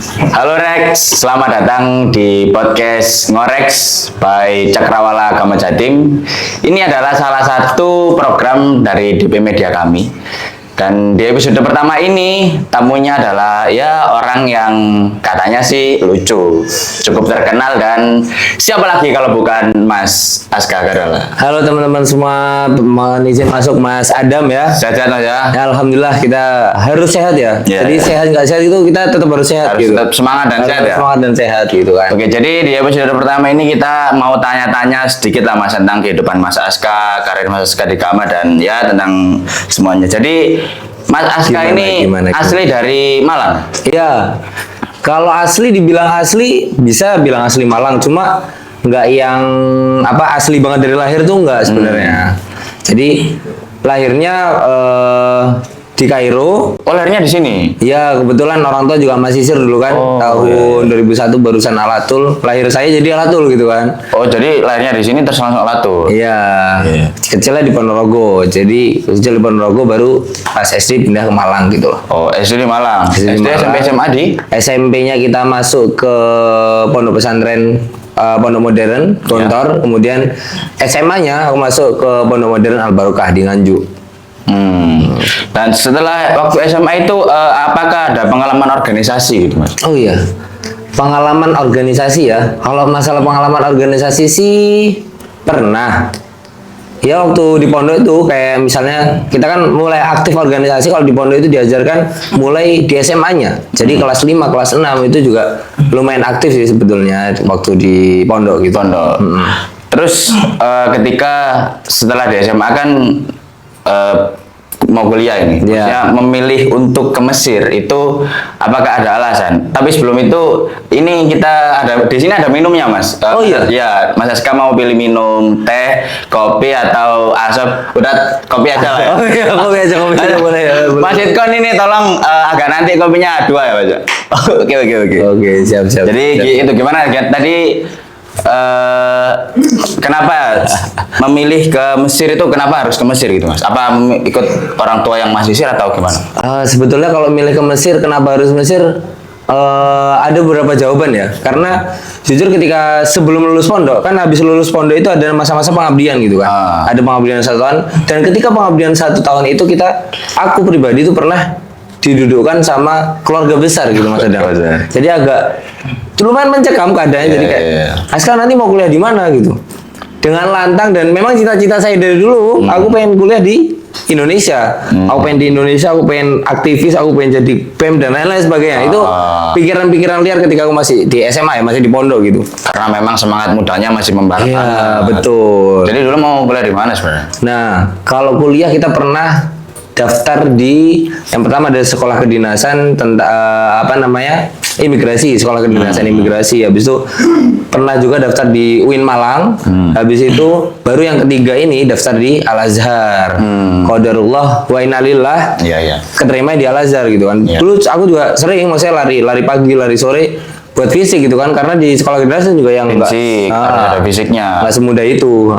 Halo Rex, selamat datang di podcast Ngorex by Cakrawala Agama Jatim. Ini adalah salah satu program dari DP Media kami. Dan di episode pertama ini tamunya adalah ya orang yang katanya sih lucu, cukup terkenal, dan siapa lagi kalau bukan Mas Aska Garala. Halo teman-teman semua, mohon izin masuk Mas Adam ya. Sehat-sehat ya. Ya, alhamdulillah kita harus sehat ya. Ya. Jadi sehat nggak sehat itu kita tetap harus sehat Harus gitu. tetap semangat dan Harus sehat ya. semangat dan sehat gitu kan. Oke, jadi di episode pertama ini kita mau tanya-tanya sedikit lah Mas tentang kehidupan Mas Aska, karir Mas Aska di Gama, dan ya tentang semuanya. Jadi Mas Aska Gimana? asli dari Malang. Iya. Kalau asli dibilang asli bisa bilang asli Malang, cuma nggak yang asli banget dari lahir tuh nggak sebenarnya. Jadi lahirnya di Kairo. Oh, lahirnya di sini. Ya kebetulan orang tua juga masisir dulu kan. Oh, tahun 2001 barusan Alatul. Lahir saya jadi Alatul gitu kan. Oh, jadi lahirnya di sini terus langsung Alatul. Iya. Kecilnya di Ponorogo. Jadi kecil di Ponorogo baru pas SD pindah ke Malang gitu loh. Oh, SD di Malang. SD di SD, Malang. SMP, SMA di? SMP-nya kita masuk ke Pondok Pesantren Pondok Modern Gontor. Kemudian SMA-nya aku masuk ke Pondok Modern Al Barokah di Nganjuk. Dan setelah waktu SMA itu apakah ada pengalaman organisasi gitu Mas? Oh iya, pengalaman organisasi ya. Kalau masalah pengalaman organisasi sih pernah. Ya waktu di pondok itu kayak misalnya kita kan mulai aktif organisasi kalau di pondok itu diajarkan mulai di SMA-nya. Jadi kelas 5, kelas 6 itu juga lumayan aktif sih sebetulnya waktu di pondok gitu. Pondok. Terus ketika setelah di SMA kan mau kuliah ini, maksudnya memilih untuk ke Mesir itu apakah ada alasan? Tapi sebelum itu, ini kita ada di sini ada minumnya Mas. Oh iya. Ya, Mas Aska mau pilih minum teh, kopi atau asap? Udah kopi aja lah ya. Oh iya, kopi aja boleh ya. Mas Itkon ini tolong agak nanti kopinya 2 ya Mas. Oke. Oke, siap. Jadi itu gimana tadi? Kenapa memilih ke Mesir itu, kenapa harus ke Mesir gitu Mas? Apa ikut orang tua yang Mesir atau gimana? Sebetulnya kalau milih ke Mesir, kenapa harus Mesir? Ada beberapa jawaban ya. Karena jujur ketika sebelum lulus pondok, kan habis lulus pondok itu ada masa-masa pengabdian gitu kan. Ada pengabdian 1 tahun. Dan ketika pengabdian 1 tahun itu aku pribadi itu pernah didudukkan sama keluarga besar gitu Mas Adam. Jadi agak lumayan mencekam keadaannya. Jadi kayak Aska nanti mau kuliah di mana gitu. Dengan lantang, dan memang cita-cita saya dari dulu, aku pengen kuliah di Indonesia. Aku pengen di Indonesia, aku pengen aktivis, aku pengen jadi PEM dan lain-lain sebagainya. Itu pikiran-pikiran liar ketika aku masih di SMA ya, masih di pondok gitu. Karena memang semangat mudanya masih membara. Iya, betul. Jadi dulu mau kuliah di mana sebenarnya? Nah, kalau kuliah kita pernah daftar di yang pertama ada sekolah kedinasan tentang imigrasi, sekolah kedinasan imigrasi. Habis itu pernah juga daftar di UIN Malang. Habis itu baru yang ketiga ini daftar di Al Azhar. Qadarullah wa innalillah. Iya. Keterima di Al Azhar gitu kan. Dulu aku juga sering maksudnya lari pagi, lari sore buat fisik gitu kan, karena di sekolah kedinasan juga yang fisik, ada fisiknya. Nggak semudah itu.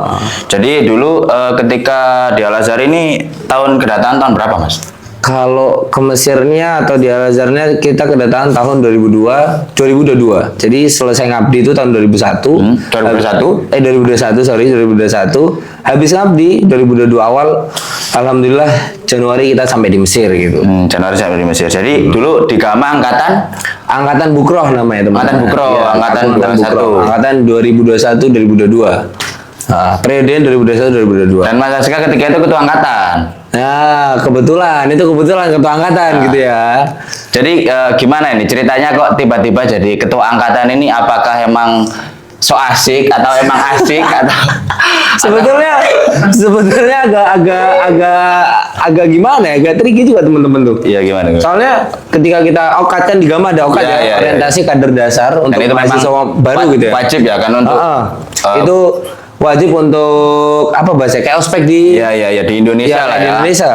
Jadi dulu ketika di Al Azhar ini kedatangan tahun berapa Mas? Kalau ke Mesirnya atau di Al Azharnya kita kedatangan tahun 2022. Jadi selesai ngabdi itu tahun 2001. 2021. Habis ngabdi 2022 awal, alhamdulillah Januari kita sampai di Mesir gitu. Januari sampai di Mesir. Jadi dulu di Gama angkatan Bukroh namanya teman. Angkatan Bukroh, Ya, angkatan 1. Angkatan 2021-2022. Periode 2021-2022. Dan Mas Aska ketika itu ketua angkatan. Nah, kebetulan ketua angkatan gitu ya. Jadi gimana ini ceritanya kok tiba-tiba jadi ketua angkatan ini? Apakah emang so asik atau emang asik atau sebetulnya agak gimana ya, agak tricky juga teman-teman tuh. Iya, gimana? Soalnya ketika kita okat kan di Gama ada okat orientasi kader dasar untuk mahasiswa baru gitu ya. Wajib ya kan untuk itu wajib untuk bahasa kayak ospek di di Indonesia lah ya. Di Indonesia.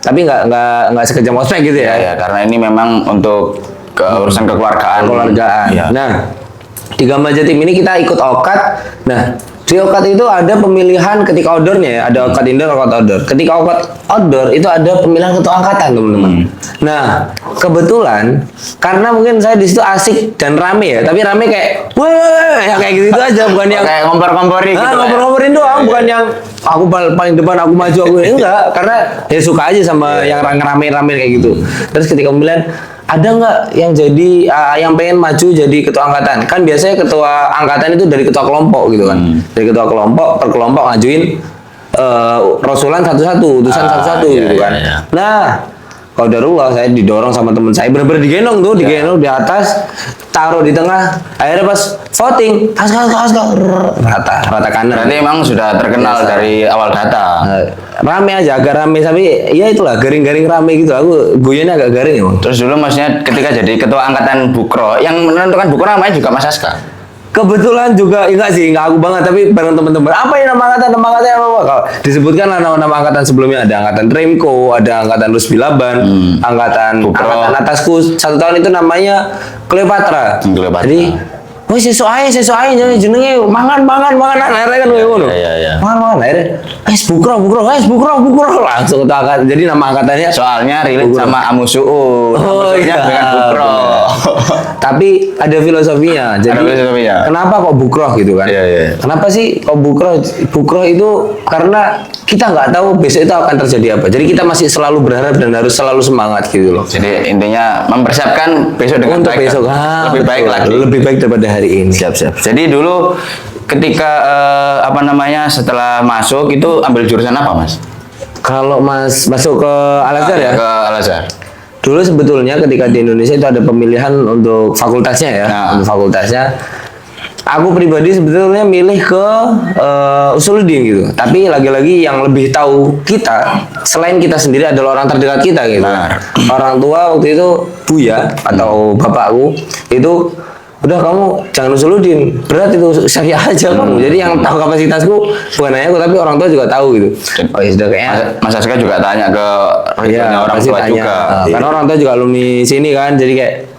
Tapi nggak sekejam ospek gitu ya. Iya, karena ini memang untuk urusan kekeluargaan. Nah, di Gama Jatim ini kita ikut okat. Nah, Di OKAD itu ada pemilihan ketika outdoornya ya, ada OKAD indoor, OKAD outdoor. Ketika OKAD outdoor itu ada pemilihan ketua angkatan, teman-teman. Nah, kebetulan karena mungkin saya di situ asik dan rame ya, tapi rame kayak wah ya kayak gitu aja, bukan yang kayak ngompor-ngomporin gitu. ngompor-ngomporin doang, bukan yang aku paling depan, aku maju, aku enggak, karena ya suka aja sama yang rame-rame kayak gitu. Terus ketika pemilihan ada nggak yang jadi yang pengen maju jadi ketua angkatan? Kan biasanya ketua angkatan itu dari ketua kelompok gitu kan. Dari ketua kelompok per kelompok ngajuin rasulan satu-satu, utusan satu-satu gitu kan. Iya. Nah, kalau darullah saya didorong sama teman saya, bener-bener digendong tuh, digendong di atas, taruh di tengah. Akhirnya pas voting, rata kanan. Berarti emang sudah terkenal dari awal data. Rame aja, agak rame, tapi ya itulah garing-garing rame gitu. Aku guyonnya agak garing emang. Terus dulu maksudnya ketika jadi ketua angkatan Bukro, yang menentukan Bukro namanya juga Mas Aska. Kebetulan juga enggak sih, enggak aku banget, tapi bareng teman-teman. Apa ya nama angkatan apa? Kalau disebutkan lah nama angkatan sebelumnya, ada angkatan Remco, ada angkatan Rusbilaban, angkatan atasku 1 tahun itu namanya Cleopatra. Jadi wis sesuk ae jenenge mangan akhirnya kan ngono. Iya. Mangan akhirnya bukro langsung ke angkatan. Jadi nama angkatannya Soalnya relate sama Amusuun. Oh iya, dengan Bukro. Tapi ada filosofinya. Jadi Ada filosofinya. kenapa kok bukroh gitu kan? Iya. Kenapa sih kok bukroh? Bukroh itu karena kita nggak tahu besok itu akan terjadi apa. Jadi kita masih selalu berharap dan harus selalu semangat gitu loh. Jadi intinya mempersiapkan besok dengan Untuk baik. besok Lebih baik betul. lagi. Lebih baik daripada hari ini. Siap. Jadi dulu ketika setelah masuk itu ambil jurusan apa, Mas? Kalau Mas masuk ke Al-Azhar ya? Ke Al-Azhar. Dulu sebetulnya ketika di Indonesia itu ada pemilihan untuk fakultasnya ya, untuk fakultasnya. Aku pribadi sebetulnya milih ke Usuluddin gitu. Tapi lagi-lagi yang lebih tahu kita selain kita sendiri adalah orang terdekat kita gitu. Orang tua waktu itu Buya atau bapakku itu udah kamu jangan Usuluddin, berat itu syariah aja kamu. Jadi yang tahu kapasitasku bukan hanya aku tapi orang tua juga tahu gitu. Oh ya sudah kayaknya Mas Aska juga tanya ke orang pasti tua tanya. juga. Karena orang tua juga alumni sini kan, jadi kayak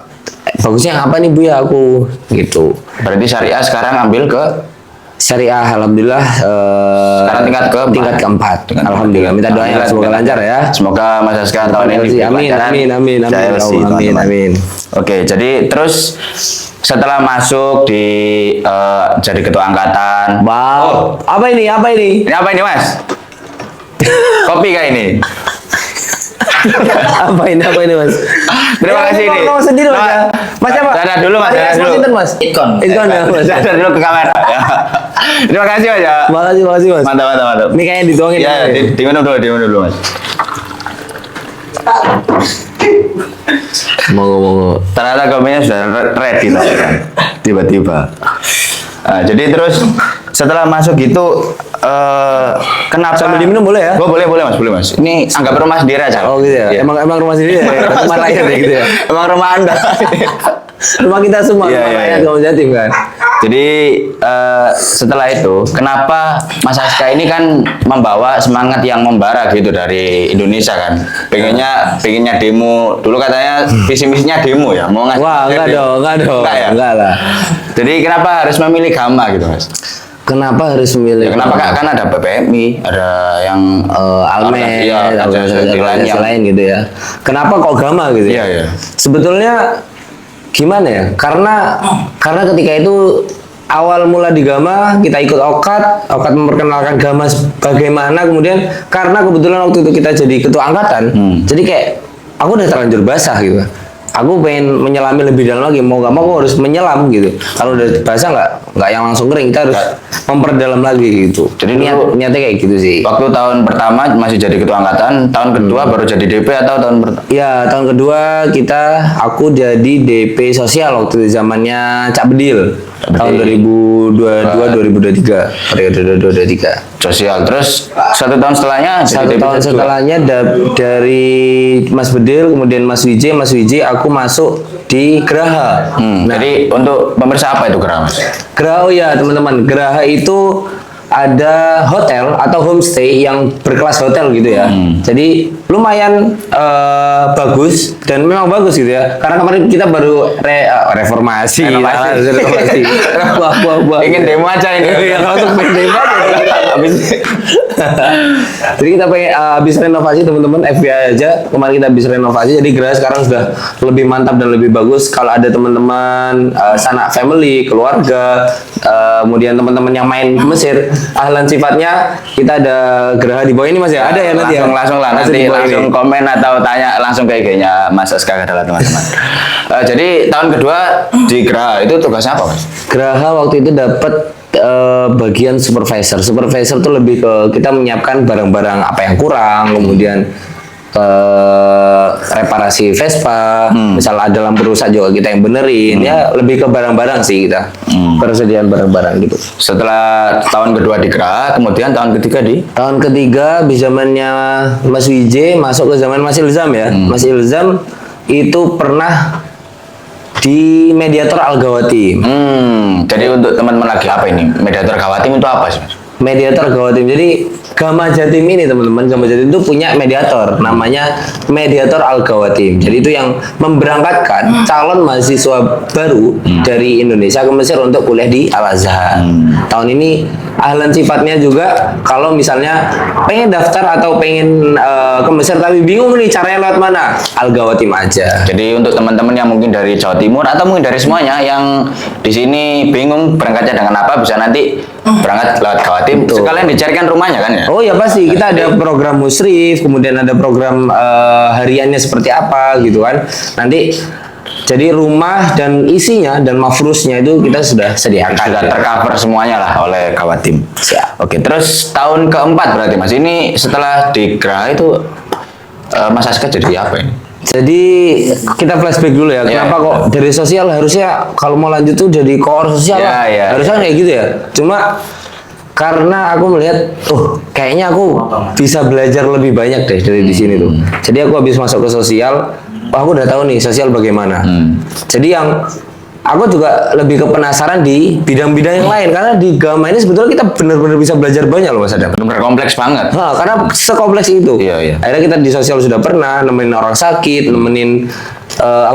bagusnya apa nih Bu ya aku gitu. Berarti syariah sekarang ambil ke Syariah, alhamdulillah. Sekarang tingkat keempat. Alhamdulillah. Minta doanya semoga lancar ya. Semoga Mas Aska tahun ini Amin. Oke, jadi terus setelah masuk di jadi ketua angkatan. Wow. Apa ini? Ini apa ini, Mas? Kopi kah ini? apa ini Mas? Terima kasih nih. Mau sendiri Mas ya. Mas apa? Dadah dulu Mas, dadah dulu. Mas. Ikon ya Mas. Dadah dulu ke kamera ya. Terima kasih Mas ya. Makasih Mas. Mantap. Ini kayaknya dituangin. Iya, diminum dulu Mas. Mau. Ternyata kopinya sudah ready kan. Tiba-tiba. Jadi terus setelah masuk gitu kenapa sambil diminum boleh ya? Oh, boleh Mas. Ini anggap rumah sendiri aja. Oh gitu ya. Iya. Emang rumah sendiri ya. Rumah rakyat ya gitu ya. Emang rumah Anda. Rumah kita semua, Iya, rumah iya, rakyat iya. Kaum Jatim kan. Jadi setelah itu, kenapa Mas Aska ini kan membawa semangat yang membara gitu dari Indonesia kan? Pengennya demo. Dulu katanya visi misinya demo ya, mau ngasih. Wah, enggak dong. Enggak ya? Enggak lah. Jadi kenapa harus memilih Gama gitu, Mas? Kenapa harus memilih? Ya, kenapa kan ada BPMI, ada yang Almed, organisasi lain gitu ya. Kenapa kok Gama gitu ya? Iya. Sebetulnya gimana ya? Karena ketika itu awal mula di Gama kita ikut OKAD memperkenalkan Gama bagaimana, kemudian karena kebetulan waktu itu kita jadi ketua angkatan, jadi kayak aku udah terlanjur basah gitu. Aku pengen menyelami lebih dalam lagi, mau gak mau aku harus menyelam gitu. Kalau udah basah nggak yang langsung kering, kita harus memperdalam lagi gitu. Jadi niatnya kayak gitu sih. Waktu tahun pertama masih jadi ketua angkatan, tahun kedua baru jadi DP atau tahun pertama? Ya, tahun kedua aku jadi DP sosial waktu itu zamannya Cak Bedil. Tahun 2022-2023, periode 2023. Sosial. Terus 1 tahun setelahnya Satu tahun setelahnya dari Mas Bedil, kemudian Mas Wiji, aku masuk di Geraha. Jadi untuk pemirsa apa itu Geraha, Mas? Geraha, oh ya teman-teman, Geraha itu ada hotel atau homestay yang berkelas hotel gitu ya. Jadi lumayan bagus dan memang bagus gitu ya. Karena kemarin kita baru reformasi. Renovasi. Wah. Ingin demo aja ini. Iya, langsung pengen demo aja. Jadi kita pengen habis renovasi teman-teman, FBI aja. Kemarin kita habis renovasi, jadi Geraha sekarang sudah lebih mantap dan lebih bagus. Kalau ada teman-teman sanak family, keluarga, kemudian teman-teman yang main ke Mesir, ahlan sifatnya kita ada Geraha di bawah ini Mas ya. Ada ya nanti langsung lah nanti langsung komen atau tanya langsung ke IG-nya Mas Aska adalah teman-teman. Jadi tahun kedua di Geraha itu tugasnya apa Mas? Geraha waktu itu dapat bagian supervisor. Supervisor tuh lebih ke kita menyiapkan barang-barang apa yang kurang, kemudian reparasi Vespa, misal ada lampu rusak juga kita yang benerin, ya lebih ke barang-barang sih kita, persediaan barang-barang gitu. Setelah tahun kedua di Geraha, kemudian tahun ketiga di? Tahun ketiga di zamannya Mas Wije masuk ke zaman Mas Ilzam ya. Mas Ilzam itu pernah di Mediator Al-Gawatim. Jadi untuk teman-teman lagi apa ini? Mediator Gawatim itu apa sih Mas? Mediator Gawatim. Jadi Gama Jatim ini teman-teman, Gama Jatim itu punya mediator namanya Mediator Al-Gawatim. Jadi itu yang memberangkatkan calon mahasiswa baru dari Indonesia ke Mesir untuk kuliah di Al-Azhar. Tahun ini ahlan sifatnya juga kalau misalnya pengen daftar atau pengen ke Mesir tapi bingung nih caranya lewat mana, Al-Gawatim aja. Jadi untuk teman-teman yang mungkin dari Jawa Timur atau mungkin dari semuanya yang di sini bingung berangkatnya dengan apa, bisa nanti berangkat lewat Gawatim. Sekalian dicarikan rumahnya kan ya? Oh ya pasti, kita ada program musrif, kemudian ada program hariannya seperti apa gitu kan. Nanti jadi rumah dan isinya dan mafrusnya itu kita sudah sediakan. Sudah tercover semuanya lah oleh Gawatim. Siap. Oke, terus tahun keempat berarti Mas, ini setelah di Geraha itu Mas Aska jadi apa ini? Jadi kita flashback dulu ya, kenapa kok dari sosial harusnya kalau mau lanjut tuh jadi koor sosial lah. Harusnya kayak gitu ya. Cuma karena aku melihat, kayaknya aku bisa belajar lebih banyak deh dari di sini tuh. Jadi aku habis masuk ke sosial, aku udah tahu nih sosial bagaimana. Jadi yang aku juga lebih ke penasaran di bidang-bidang yang lain, karena di Gama ini sebetulnya kita benar-benar bisa belajar banyak loh Mas Adam. Benar kompleks banget. Karena sekompleks itu. Iya. Akhirnya kita di sosial sudah pernah nemenin orang sakit, nemenin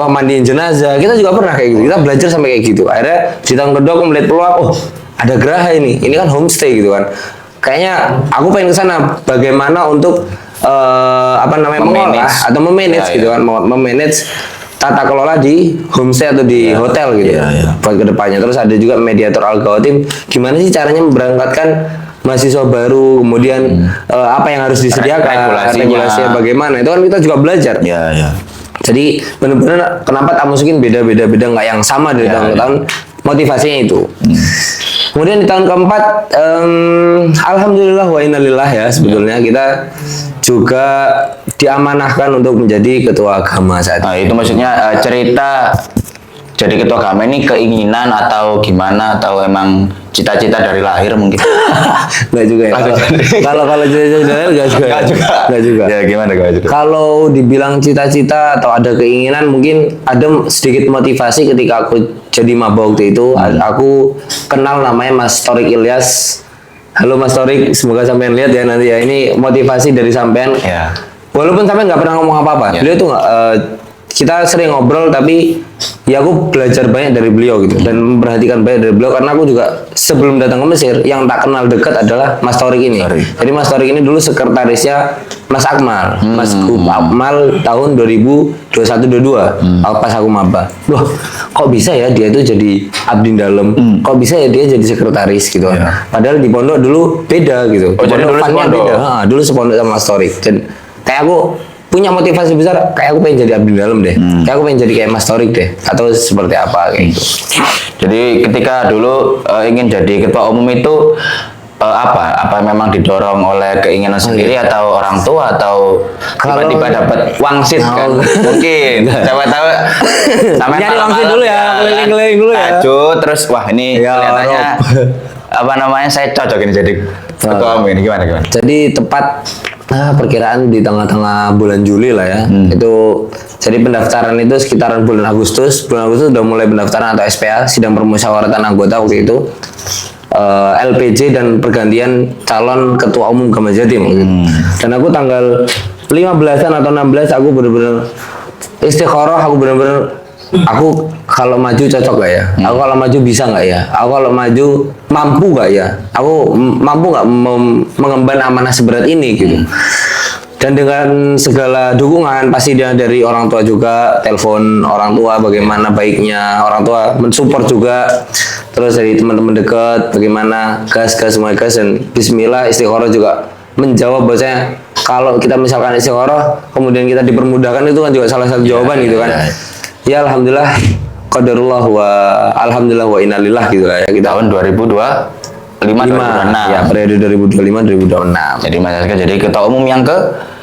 mandiin jenazah. Kita juga pernah kayak gitu. Kita belajar sampai kayak gitu. Akhirnya di tahun kedua aku melihat peluang, ada Geraha ini kan homestay gitu kan. Kayaknya aku pengen ke sana bagaimana untuk mengolah atau memanage gitu kan, memanage tata kelola di homestay atau di hotel gitu buat kedepannya. Terus ada juga Mediator Al-Gawatim, gimana sih caranya memberangkatkan mahasiswa baru, kemudian apa yang harus disediakan, regulasinya bagaimana, itu kan kita juga belajar. Jadi benar-benar kenapa tak masukin beda-beda nggak yang sama dari tahun ke tahun, motivasinya itu. Kemudian di tahun keempat, alhamdulillah wa innalillah ya, sebetulnya kita juga diamanahkan untuk menjadi ketua agama saat itu maksudnya cerita jadi ketua agama ini keinginan atau gimana, atau emang cita-cita dari lahir mungkin? Nggak juga ya. Kalau cita-cita dari lahir nggak juga. Ya gimana juga? Kalau dibilang cita-cita atau ada keinginan, mungkin ada sedikit motivasi ketika aku jadi maba waktu itu. Aku kenal namanya Mas Torik Ilyas. Halo Mas Torik, semoga sampean lihat ya nanti ya. Ini motivasi dari sampean. Walaupun sampean nggak pernah ngomong apa-apa, beliau tuh kita sering ngobrol, tapi ya aku belajar banyak dari beliau gitu, dan memperhatikan banyak dari beliau, karena aku juga sebelum datang ke Mesir yang tak kenal dekat adalah Mas Torik ini. Jadi Mas Torik ini dulu sekretarisnya Mas Akmal, Mas Akmal tahun 2021-22 pas aku maba. Loh, kok bisa ya dia itu jadi abdi dalam? Kok bisa ya dia jadi sekretaris gitu? Padahal di pondok dulu beda gitu. Jadi dulu sepondok. Beda. Dulu sepondok sama Mas Torik. Dan kayak aku punya motivasi besar, kayak aku pengen jadi abdi dalam deh, kayak aku pengen jadi kayak Mas Torik deh, atau seperti apa kayak gitu. Jadi ketika dulu ingin jadi ketua umum itu apa memang didorong oleh keinginan sendiri atau orang tua, atau tiba-tiba dapat wangsit kan? Mungkin siapa tahu sampai nyari wangsit dulu ya, keliling-keliling dulu ya. Terus wah ini kelihatannya saya cocok ini jadi ketua umum ini, gimana? Jadi tepat perkiraan di tengah-tengah bulan Juli lah ya. Itu jadi pendaftaran itu sekitaran bulan Agustus. Bulan Agustus udah mulai pendaftaran atau SPA, sidang permusyawaratan anggota waktu itu. LPJ dan pergantian calon ketua umum Gama Jatim. Dan aku tanggal 15-an atau 16 aku bener-bener istikharah, aku bener-bener aku kalau maju cocok gak ya? Aku kalau maju bisa nggak ya? Aku kalau maju mampu nggak ya? Aku mampu nggak mengemban amanah seberat ini gitu. Dan dengan segala dukungan pasti dari orang tua juga, telepon orang tua bagaimana baiknya, orang tua mensupport juga, terus dari teman-teman dekat bagaimana gas semua gas, dan Bismillah istikharah juga menjawab bahwasanya kalau kita misalkan istikharah kemudian kita dipermudahkan itu kan juga salah satu jawaban gitu kan. Ya alhamdulillah qadarullah wa alhamdulillah wa innalillah gitu lah ya kita. Tahun 2025 2026. Ya, periode 2025 2026. Jadi Mas Aska jadi ketua umum yang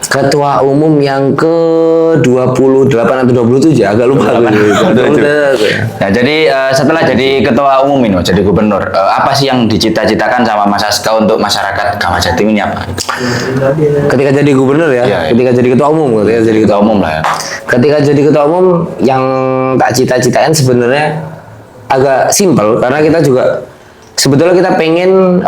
Ketua umum yang ke-28 atau 27 agak lupa. Nah, jadi setelah jadi ketua umum ini, jadi gubernur, apa sih yang dicita-citakan sama Mas Aska untuk masyarakat Gama Jatim ini apa? Ketika jadi gubernur ya, Iya, iya. ketika jadi ketua umum, Ketua umum lah ya. Ketika jadi ketua umum yang tak cita-citain sebenarnya agak simpel karena kita juga sebetulnya kita pengen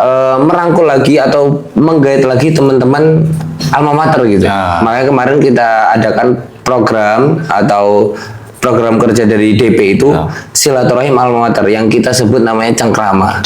merangkul lagi atau menggait lagi teman-teman alma mater gitu. Ya. Makanya kemarin kita adakan program atau program kerja dari DP itu silaturahim alma mater yang kita sebut namanya Cengkrama.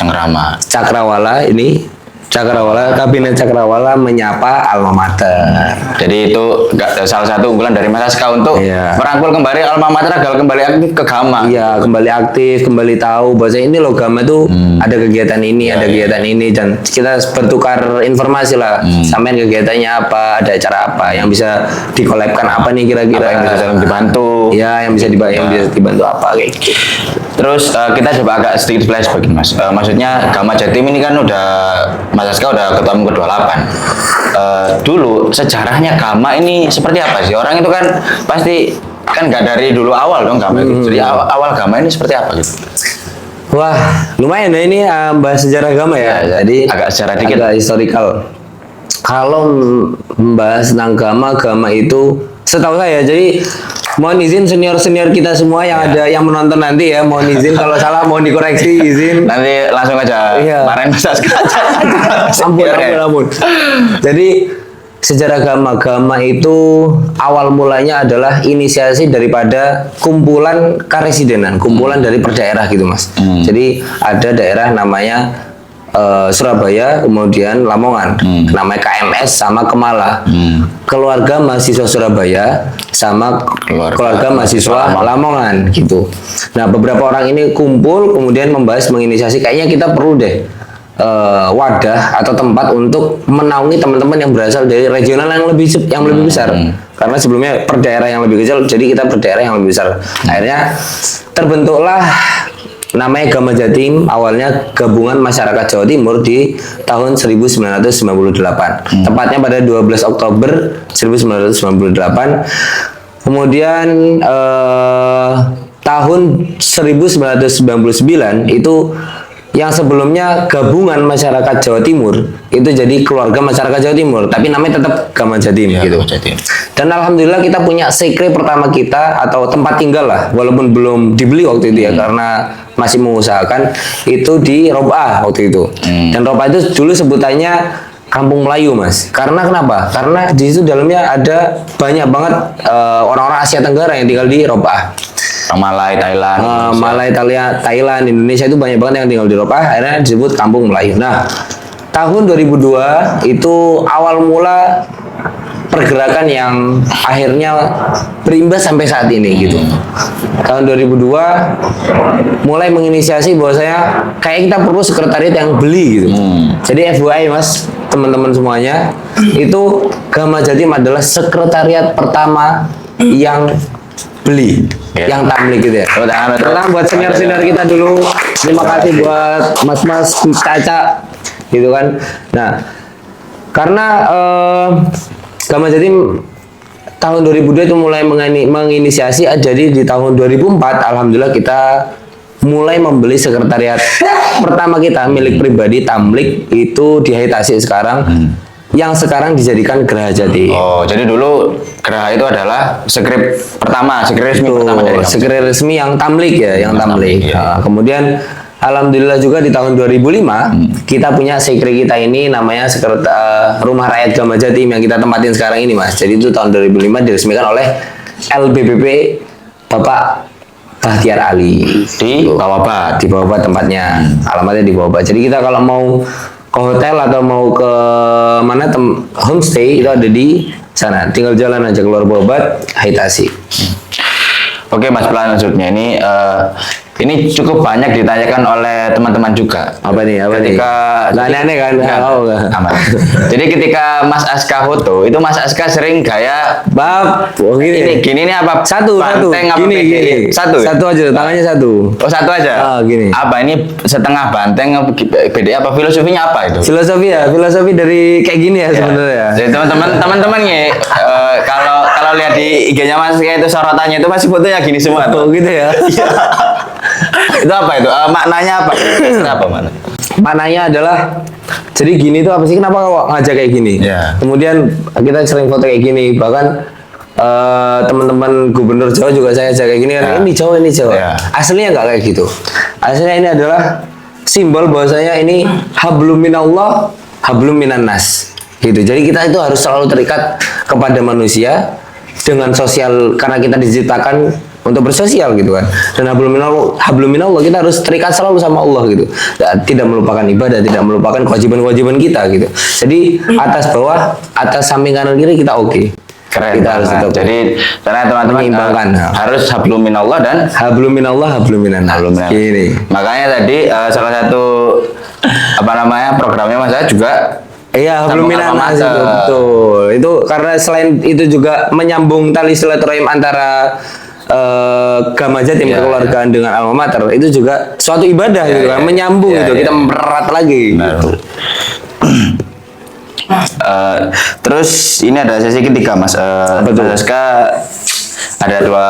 Cakrawala ini Kabinet Cakrawala menyapa alma mater. Jadi itu salah satu unggulan dari Mas Aska untuk merangkul kembali alma mater agar kembali aktif ke Gama. Iya, kembali aktif, kembali tahu bahwa ini loh Gama tuh ada kegiatan ini, ada kegiatan ini, dan kita bertukar informasi lah. Sampean kegiatannya apa, ada acara apa, yang bisa dikolabkan apa nih kira-kira, Apa yang bisa saling dibantu. Ya, yang bisa dibantu apa kayak gitu. Terus kita coba agak sedikit flashback Mas. Maksudnya Gama Jatim ini kan udah Mas Aska udah ketua umum ke-28. Dulu sejarahnya Gama ini seperti apa sih? Orang itu kan pasti kan nggak dari dulu awal dong Gama itu. Jadi awal Gama ini seperti apa gitu? Wah, lumayan ya ini bahas sejarah Gama ya. Jadi agak sejarah dikit. Agak historical. Kalau membahas tentang Gama itu setahu saya, jadi mohon izin senior kita semua yang ada yang menonton nanti ya, mohon izin kalau salah mohon dikoreksi, izin. Nanti langsung aja. Kemarin Mas Aska ampun. Jadi sejarah Gama itu awal mulanya adalah inisiasi daripada kumpulan karesidenan, kumpulan dari per daerah gitu Mas. Jadi ada daerah namanya Surabaya, kemudian Lamongan, namanya KMS sama Kemala. Keluarga mahasiswa Surabaya sama keluarga mahasiswa Lamongan gitu. Nah, beberapa orang ini kumpul kemudian membahas menginisiasi kayaknya kita perlu deh wadah atau tempat untuk menaungi teman-teman yang berasal dari regional yang lebih besar. Karena sebelumnya per daerah yang lebih kecil, jadi kita per daerah yang lebih besar. Akhirnya terbentuklah namanya Gama Jatim, awalnya Gabungan Masyarakat Jawa Timur di tahun 1998. Tepatnya pada 12 Oktober 1998. Kemudian tahun 1999 itu yang sebelumnya Gabungan Masyarakat Jawa Timur itu jadi Keluarga Masyarakat Jawa Timur, tapi namanya tetap Gama Jatim gitu. Dan alhamdulillah kita punya sekre pertama kita atau tempat tinggal lah, walaupun belum dibeli waktu itu ya, karena masih mengusahakan itu di Roba waktu itu. Dan Roba itu dulu sebutannya Kampung Melayu Mas. Karena kenapa? Karena di situ dalamnya ada banyak banget orang-orang Asia Tenggara yang tinggal di Roba. Malai, Thailand, Indonesia itu banyak banget yang tinggal di Eropa, akhirnya disebut Kampung Melayu. Nah, tahun 2002 itu awal mula pergerakan yang akhirnya berimbas sampai saat ini gitu. Tahun 2002 mulai menginisiasi bahwa saya kayak kita perlu sekretariat yang beli gitu. Jadi FYI Mas, teman-teman semuanya, itu Gama Jatim adalah sekretariat pertama yang beli, yang tamlik gitu ya. Pertama buat senior-senior kita dulu. Terima kasih buat mas-mas Caca gitu kan. Nah, karena Gama Jatim tahun 2002 itu mulai menginisiasi, jadi di tahun 2004 alhamdulillah kita mulai membeli sekretariat pertama kita milik pribadi tamlik itu di Haitasi sekarang. Yang sekarang dijadikan Geraha Jati. Oh, jadi dulu Geraha itu adalah sekre resmi pertama dari sekre resmi yang tamlik ya, yang tamlik. Nah, kemudian alhamdulillah juga di tahun 2005 kita punya sekre kita ini namanya Rumah Rakyat Gama Jatim yang kita tempatin sekarang ini Mas. Jadi itu tahun 2005 diresmikan oleh LBPP Bapak Bahtiar Ali Di Bawabat. di Bawabat tempatnya, alamatnya di Bawabat. Jadi kita kalau mau ke hotel atau mau ke mana homestay itu ada di sana. Tinggal jalan aja keluar Bawabat, Haitasi. Oke Mas, selanjutnya ini cukup banyak ditanyakan oleh teman-teman juga. Apa nih? Ketika aneh-aneh kan? Aman. Jadi ketika Mas Aska foto, itu Mas Aska sering gaya Bab, gini nih apa? Satu. Banteng apa Gini. PDI? Satu. Satu aja, tangannya satu. Oh, satu aja. Gini. Apa ini setengah banteng PDI apa filosofinya apa itu? Filosofi dari kayak gini ya sebenarnya. Jadi teman-teman nih kalau lihat di IG-nya Mas kayak itu sorotannya itu masih fotonya gini semua tuh. Oh gitu ya. Itu apa itu? Maknanya apa? Kenapa mana? Maknanya adalah jadi gini tuh apa sih? Kenapa kok ngajak kayak gini? Ya. Kemudian kita sering foto kayak gini, bahkan teman-teman gubernur Jawa juga saya ajak kayak gini kan. Ini Jawa. Ya. Aslinya nggak kayak gitu. Aslinya ini adalah simbol bahwasanya ini hablum minallah, hablum minan nas. Gitu. Jadi kita itu harus selalu terikat kepada manusia dengan sosial karena kita diciptakan untuk bersosial gitu kan. Dan hablum minallah kita harus terikat selalu sama Allah gitu. Tidak melupakan ibadah, tidak melupakan kewajiban-kewajiban kita gitu. Jadi atas bawah, atas samping kanan kiri kita oke. Keren. Kita harus tetap. Jadi karena teman-teman menyeimbangkan. Harus hablum minallah dan Hablum minallah, hablum minan nas. Gini. Makanya tadi salah satu programnya Mas saya juga Iya, hablum sambung minan alma nas itu mater. betul. Itu karena selain itu juga menyambung tali silaturahim antara Gama Jatim kekeluargaan dengan alma mater, itu juga suatu ibadah gitu kan, menyambung gitu. Kita mempererat lagi. Gitu. Terus ini ada sesi ketiga Mas. Mas Aska ada dua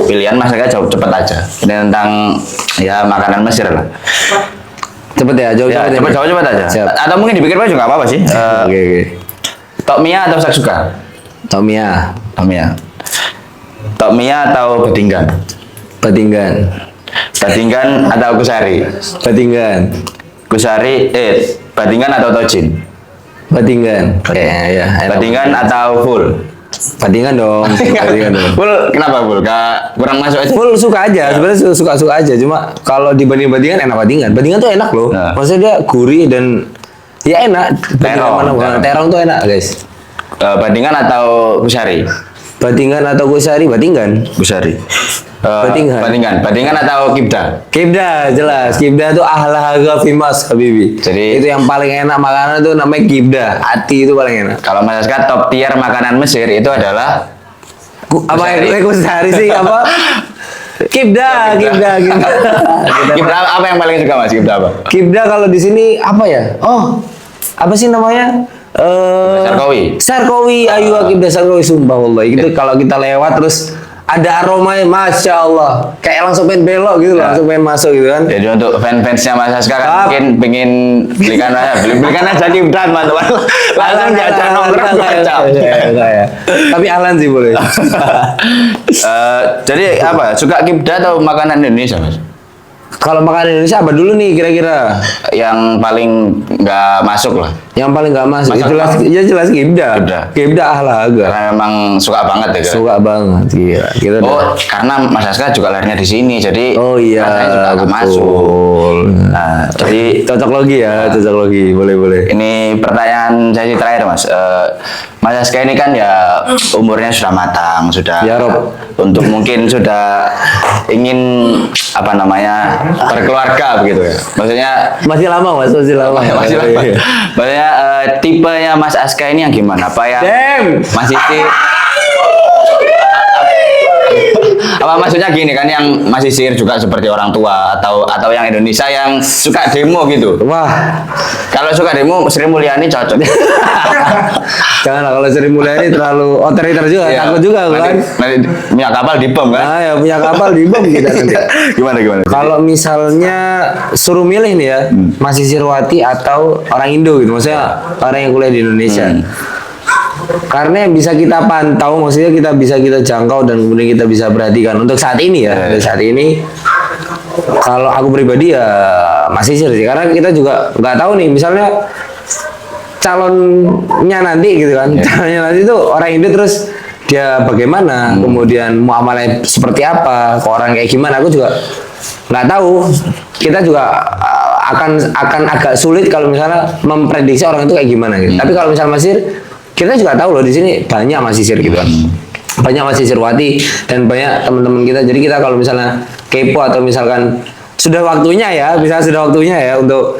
pilihan, Mas Aska jawab cepat aja. Ini tentang ya makanan Mesir lah. Cepet ya, jawab Cepat aja. Siap. Atau mungkin dipikir juga nggak apa-apa sih. Oke. Tokmia atau saksuka? Tomia, Tokmia atau bedinggan? Badingan, Atau kusari? Badingan, Badingan atau tojin? Badingan. Ya. Badingan atau full? Badingan dong. Full kenapa full? Kurang masuk aja. Full suka aja, sebenarnya suka aja. Cuma kalau dibanding Badingan enak Badingan. Badingan tuh enak loh. Nah. Maksudnya dia gurih dan ya enak. Terong tuh enak guys. Badingan atau kusari? Badingan atau kusari? Badingan. Kusari. Badingan. Badingan atau kibda? Kibda jelas. Kibda tuh ahlaga fimas habibi. Jadi- itu yang paling enak makanan tuh namanya kibda. Hati itu paling enak. Kalau Mas Aska top tier makanan Mesir itu adalah Apa Kusari. yang kusari sih apa? Kibda. kibda apa yang paling suka Mas? Kibda apa? Kibda kalau di sini apa ya? Oh, apa sih namanya? Sarkowi, ayu kibda Sarkowi sumpah wallahi. Itu kalau kita lewat terus ada aromanya, masya Allah, kayak langsung pengen belok gitu, langsung pengen masuk gitu kan. Jadi untuk fans-fansnya Mas Aska kan mungkin pengen belikan aja kibda teman-teman. Langsung diajak nongkrong kacau. Ya. Tapi Alan sih boleh. Jadi apa? Suka kibda atau makanan Indonesia Mas? Kalau makanan Indonesia apa dulu nih kira-kira? Yang paling nggak masuk lah. Yang paling gak masuk, Masuk jelas kibda. Kibda. Kibda ahlaga. Karena memang suka banget ya. Suka banget, gila. Kita Karena Mas Aska juga lahirnya di sini, jadi Oh iya, rasanya juga nggak masuk. betul. Nah, jadi Cocok logi ya, cocok logi, boleh. ini pertanyaan sesi terakhir Mas. Mas Aska ini kan ya umurnya sudah matang, sudah Ya, Rob. untuk mungkin sudah ingin berkeluarga begitu ya. Maksudnya Masih lama mas, masih lama. masih lama. Maksudnya tipenya Mas Aska ini yang gimana? Apa yang masih apa maksudnya gini kan, yang masih sihir juga seperti orang tua atau yang Indonesia yang suka demo gitu. Wah, Kalau suka demo Sri Mulyani cocok. janganlah kalau Sri Mulyani terlalu otoriter juga, Iya. takut juga kan. Nanti punya kapal dibom kan? Nah ya punya kapal di bom kita nanti. Gimana? Kalau misalnya suruh milih nih ya, masih Sirwati atau orang Indo gitu, maksudnya orang yang kuliah di Indonesia. Karena yang bisa kita pantau, maksudnya kita bisa jangkau dan kemudian kita bisa perhatikan untuk saat ini ya. Untuk saat ini Kalau aku pribadi ya masih sih, karena kita juga nggak tahu nih, misalnya calonnya nanti gitu kan, calonnya nanti itu orang Indo terus dia bagaimana, kemudian muamalahnya seperti apa, ke orang kayak gimana, aku juga nggak tahu. Kita juga akan agak sulit kalau misalnya memprediksi orang itu kayak gimana gitu. Tapi kalau misalnya Masir, kita juga tahu loh di sini banyak masisir gitu kan. Banyak masisir wati dan banyak teman-teman kita. Jadi kita kalau misalnya kepo atau misalkan sudah waktunya ya, bisa sudah waktunya ya untuk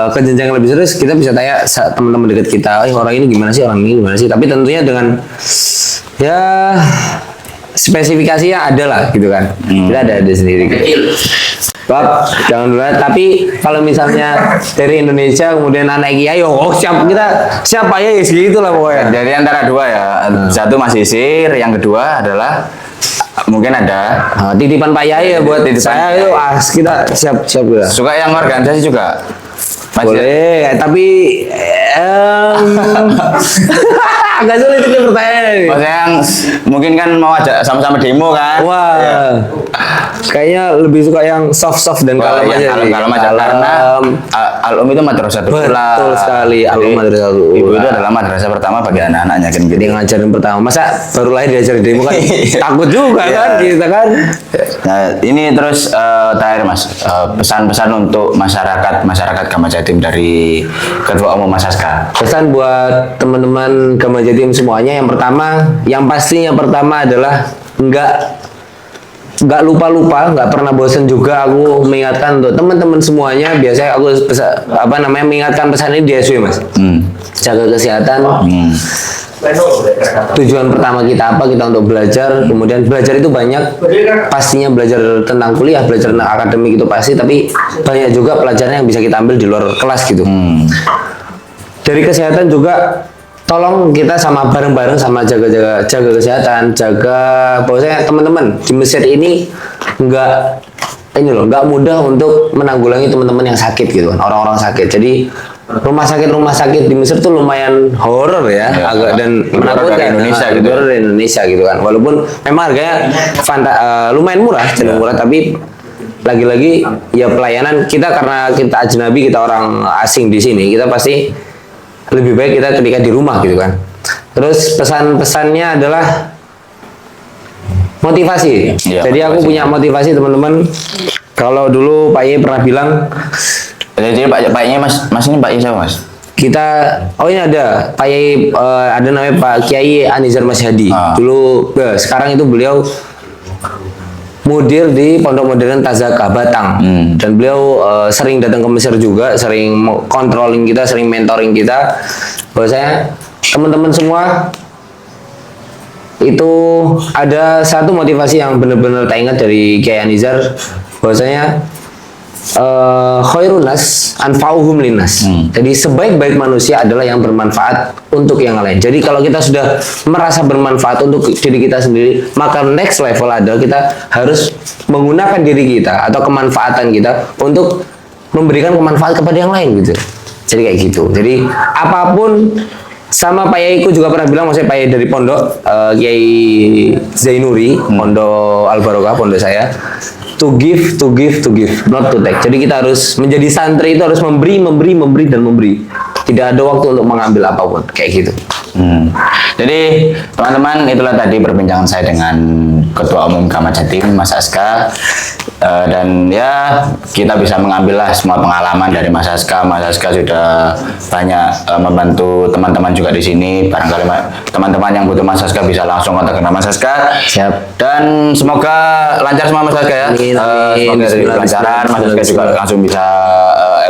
ke jenjang yang lebih serius, kita bisa tanya teman-teman dekat kita, orang ini gimana sih, orang ini gimana sih. Tapi tentunya dengan ya spesifikasinya ada lah gitu kan. Kita ada sendiri gitu. Bab, jangan dulu. Tapi kalau misalnya dari Indonesia kemudian anak kiai, siapa ya segitu lah pokoknya. Dari antara dua ya, satu masisir, yang kedua adalah mungkin ada titipan Pak Yai ya buat titipan saya itu kita siap ya. Suka yang organisasi juga. Boleh, tapi agak sulit ini pertanyaan ini. Maksudnya yang mungkin kan mau ajak sama-sama demo kan? Wah, ya. Kayaknya lebih suka yang soft dan kalem aja. Kalem aja karena Al-Um itu madrasah betul sekali. Al-Um madrasah Ibu itu adalah madrasah pertama bagi anak-anaknya kan gitu. Dia ngajarin pertama. Masa baru lahir diajarin demo kan? Takut juga kan kita kan. Nah, ini terus terakhir Mas, pesan-pesan untuk masyarakat Gama Jatim dari Ketua Umum Mas Aska. Pesan buat teman-teman Gama Jatim semuanya, yang pastinya pertama adalah nggak lupa, nggak pernah bosan juga aku mengingatkan untuk teman-teman semuanya. Biasanya aku mengingatkan pesan ini di SW Mas. Jaga kesehatan. Tujuan pertama kita apa? Kita untuk belajar. Kemudian belajar itu banyak. Pastinya belajar tentang kuliah, belajar tentang akademik itu pasti. Tapi banyak juga pelajaran yang bisa kita ambil di luar kelas gitu. Dari kesehatan juga, tolong kita sama bareng-bareng sama jaga kesehatan, bahwasanya teman-teman di Mesir ini nggak mudah untuk menanggulangi teman-teman yang sakit gitu kan, orang-orang sakit. Jadi rumah sakit di Mesir tuh lumayan horor ya, agak dan menakutkan. Indonesia gitu kan. Walaupun memang harganya lumayan murah, cenderung murah, tapi lagi-lagi ya pelayanan kita, karena kita ajnabi, kita orang asing di sini, kita pasti lebih baik kita ketika di rumah gitu kan. Terus pesan-pesannya adalah motivasi. Ya, jadi aku punya motivasi teman-teman. Kalau dulu Pak Ye pernah bilang, jadi Pak Ye Mas ini Pak Ye siapa Mas? Kita, ini ada Pak Ye, ada namanya Pak Kiai Anizar Masyhadi. Dulu, sekarang itu beliau mudir di Pondok Modern Tazaka Batang, dan beliau sering datang ke Mesir juga, sering controlling kita, sering mentoring kita. Bahwasanya teman-teman semua itu ada satu motivasi yang benar-benar tak ingat dari Kiai Anizar, bahwasanya khairun nas anfa'uhum linnas. Jadi sebaik-baik manusia adalah yang bermanfaat untuk yang lain. Jadi kalau kita sudah merasa bermanfaat untuk diri kita sendiri, maka next level adalah kita harus menggunakan diri kita atau kemanfaatan kita untuk memberikan kemanfaat kepada yang lain gitu. Jadi kayak gitu. Jadi apapun, sama Pak Yaiku juga pernah bilang, maksudnya Pak Yai dari pondok, Kiai Zainuri, pondok Al Barokah, pondok saya, to give, not to take. Jadi kita harus menjadi santri itu harus memberi dan memberi. Tidak ada waktu untuk mengambil apapun, kayak gitu. Jadi teman-teman, itulah tadi perbincangan saya dengan Ketua Umum Gama Jatim Mas Aska. Dan ya kita bisa mengambillah semua pengalaman dari Mas Aska. Mas Aska sudah banyak membantu teman-teman juga di sini. Barangkali teman-teman yang butuh Mas Aska bisa langsung kontak dengan Mas Aska. Siap. Dan semoga lancar semua Mas Aska ya. Semoga dari kelancaran Mas Aska juga langsung bisa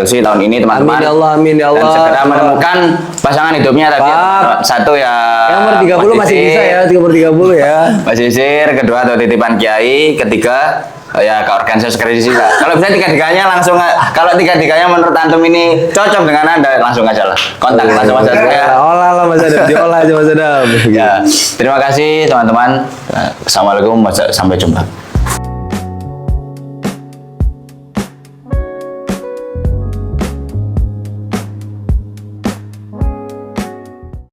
LC tahun ini teman-teman. Amin ya Allah, amin ya Allah. Dan segera menemukan pasangan hidupnya tadi. Satu ya. Yang nomor 30 masih bisa ya, 30 ya. Masisir, kedua atau titipan Kiai, ketiga ya ke organisasi skripsi juga. Kalau bisa tiga-tiganya langsung, kalau tiga-tiganya menurut antum ini cocok dengan Anda, langsung aja lah kontak langsung Mas Adam ya. Olah lah Mas Adam, diolah aja Mas Adam. Ya, terima kasih teman-teman. Assalamualaikum, sampai jumpa.